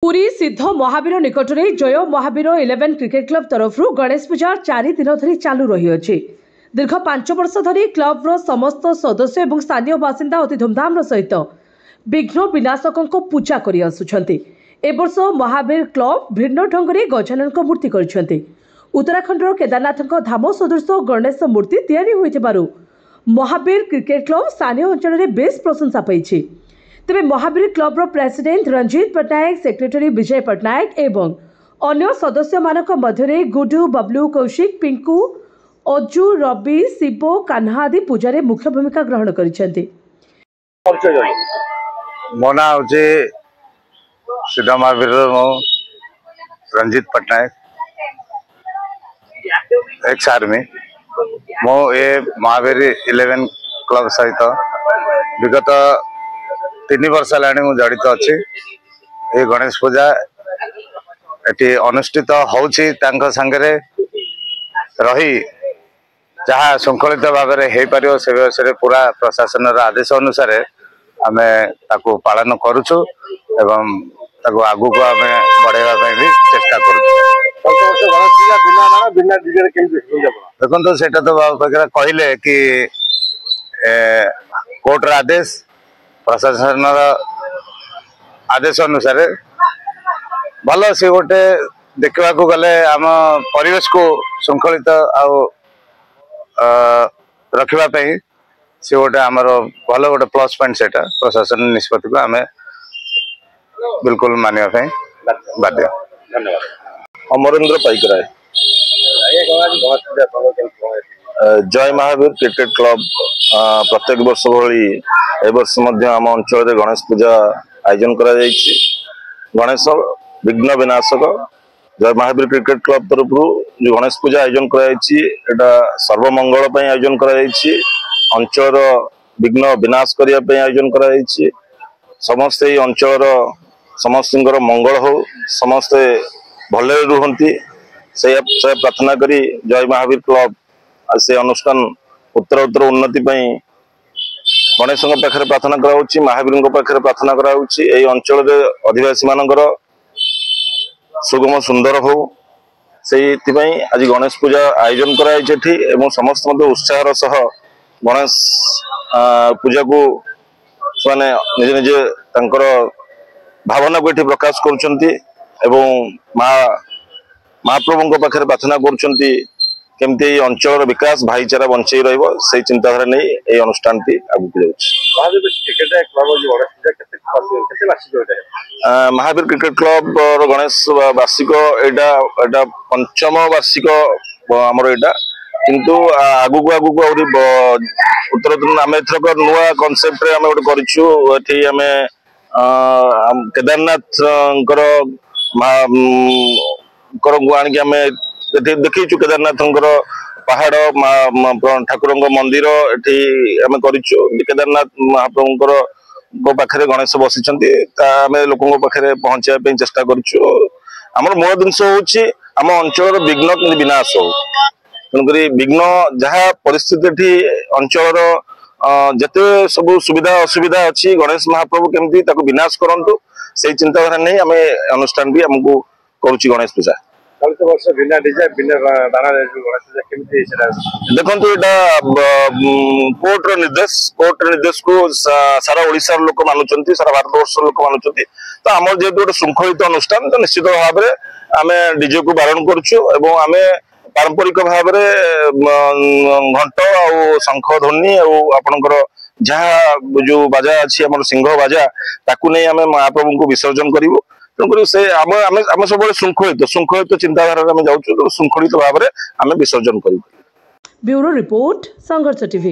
पुरी सिद्ध महावीर निकट में जय महावीर 11 क्रिकेट क्लब तरफ गणेश पूजा 4 दिन धरी चालू रही। दीर्घ 5 वर्ष धरी क्लब्र समस्त सदस्य और स्थानीय बासिंदा अति धूमधाम सहित विघ्न विनाशकों पूजा कर आसुछंती। ए वर्ष महावीर क्लब भिन्न ढंग से गजानन मूर्ति कर उत्तराखंड केदारनाथ धाम सदृश गणेश मूर्ति तैयारी होइथिबारु महावीर क्रिकेट क्लब स्थानीय अंचल में बेस प्रशंसा पाई। तेरे महावीर क्लब्र प्रेसिडेंट रंजीत पट्टनायक, सेक्रेटरी विजय पट्टनायक एवं अन्य सदस्य मानक मध्य गुडू, बबलू, कौशिक, पिंकू, अज्जू, रवि, शिव, कान्हा आदि पूजा मुख्य भूमिका ग्रहण करिसेंती। मो ना हूँ सिद्ध महावीर रंजीत पट्टनायक, एक्स आर्मी। मो ये महावीर 11 क्लब सहित विगत 3 वर्ष है जड़ित अच्छी। ये गणेश पूजा ये अनुष्ठित होउछि तांको संगे रही जहाँ श्रृंखलित भाव में हो पार से व्यवसाय पूरा प्रशासन आदेश अनुसार आम ताकू पालन करुचु एवं ताकू आगू को आम बढ़ावा भी चेष्टा देखो से कहले कि कोर्टर आदेश प्रशासन आदेश अनुसार भल सी गोटे देखा गले आम परिवेश को श्रृंखलित रखापी सी गोटे आमर भल गोटे प्लस पॉइंट से प्रशासन निष्पत्ति को आम बिल्कुल मानवाई बाध्य। अमरेंद्र पाइकराय, जय महावीर क्रिकेट क्लब प्रत्येक वर्ष भली ए वर्ष आम अंचल गणेश पूजा आयोजन करा जायछि। गणेश विघ्न विनाशक जय महावीर क्रिकेट क्लब तरफ जो गणेश पूजा आयोजन करा सर्वमंगल आयोजन करा अंचल विघ्न विनाश करने आयोजन करा समस्ते अंचल समस्त मंगल हो, समस्ते भले रुहंती से प्रार्थना करी जय महावीर क्लब से अनुष्ठान उत्तर उत्तर उन्नति गणेश पाखे प्रार्थना करा महावीर पाखे प्रार्थना करा अंचल अधिवासी मानकर सुगम सुंदर हो से आज गणेश पूजा आयोजन कराई समस्त उत्साह सह गणेश पूजा को से निजे निजे तांकर भावना को ये प्रकाश करुँच महाप्रभु पाखे प्रार्थना करुँच केमती अंचल विकास भाईचारा बंचाई रही चिंताधारा नहीं ये अनुष्ठान आगे महावीर क्रिकेट क्लब गणेश वार्षिक एटा 5म वार्षिक आमर यहाँ किंतु आगु उत्तर आम एथरक नुआ कनसेप्ट आम गोटे आम केदारनाथ आम देखीचु केदारनाथ पहाड़ ठाकुर मंदिर ये केदारनाथ महाप्रभुं पाखे गणेश बसी आम लोक पाखे पहुंचापी चेष्टा करमर मूल जिनस होम अंचल विघ्न विनाश हो तेणुक विघ्न जहाँ परिस्थिति अंचल जिते सब सुविधा असुविधा अच्छी गणेश महाप्रभु केमती विनाश करंतु से चिंताधारा नहीं आम अनुष्ठान भी आमको करुच्ची गणेश पूजा। देखो कोर्ट निर्देश को सारा ओडिशा लोक मानुंट, सारा भारत वर्ष लोक मानुंट। तो आम जेहतु गोटे श्रृंखलित अनुष्ठान तो निश्चित भाव में आम डीजे को बारण करुँ आम पारंपरिक भाव में घंट आ शंख ध्वनि आपणकर जहाँ जो बाजा अच्छी आम सिंह बाजा ताकू नहीं आम महाप्रभु को विसर्जन करूँ। तेणुक से आम सब श्रृंखलित चिंताधारा जाऊँ श्रृंखलित भाव में आम विसर्जन करूँ। ब्यूरो रिपोर्ट संघर्ष टीवी।